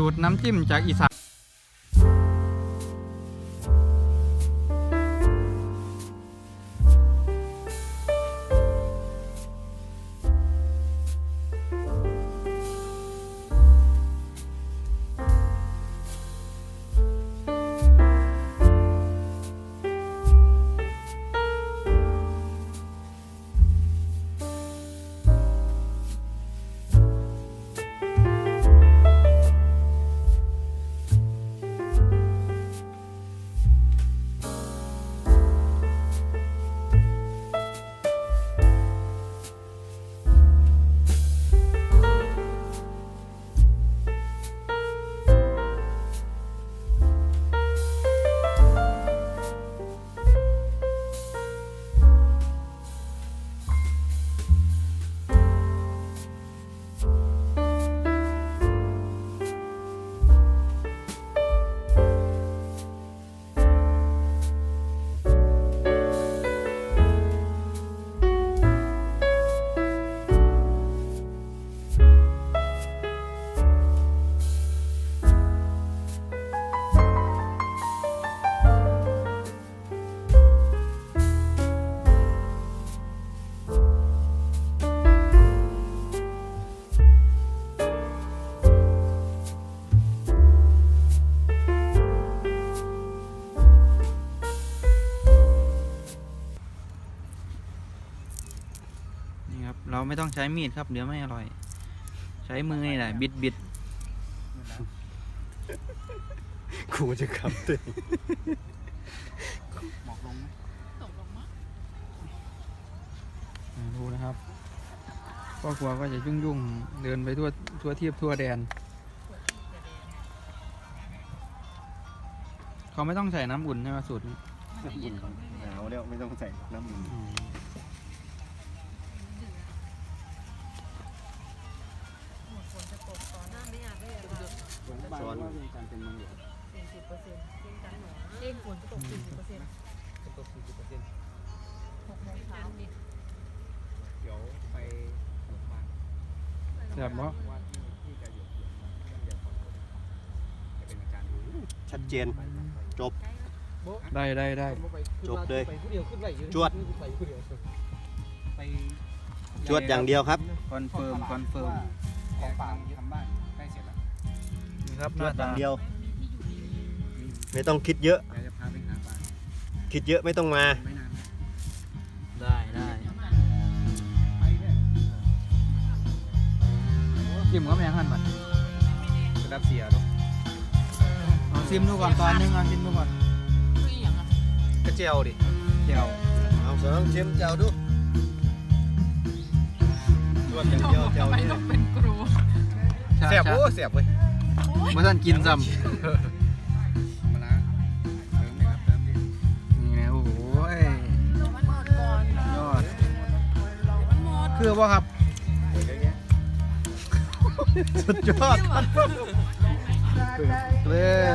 สูตรน้ำจิ้มจากอีสานเราไม่ต้องใช้มีดครับเดี๋ยวไม่อร่อยใช้มือนี่แหละบิดกูจะขับตัวหมอกลงไหมตกลงมั้งดูนะครับพ่อครัวก็จะยุ่งเดินไปทั่วเทียบทั่วแดนเขาไม่ต้องใส่น้ำอุ่นใช่ไหมสูตรนี้หนาวแล้วไม่ต้องใส่น้ำอุ่นซ้อนว่าเป็นการเป็นมังเหลือ40%เร่งฝนจะตก 40%จะตก 40% 6 โมงเช้าเดี๋ยวไปหมู่บ้านแซ่บบ่ว่าที่จะอยู่จะเป็นการดูชัดเจนจบได้จบเลยจวดจวดอย่างเดียวครับคอนเฟิร์มของฝากทำบ้านใกล้เสร็จแล้วนี่ครับจวดอย่างเดียวไม่ต้องคิดเยอะจะพาไปหาปลาคิดเยอะไม่ต้องมาไม่นานได้จิ้มก็ไม่ยังหันมันจะรับเสียหรอเอาซิมดูก่อนตอนนึงซิมดูก่อนก็เจียวดิเจียวเอาเสริมชิมเจ้าดูจวดอย่างเดียวเจ้านี่เสียบโอ้เสียบเว้ยมาท่านกินซ้ำมาล้างเติมเลยครับเติมดินี่นะโอ้โหยอดคือว่าครับสุดยอดเลย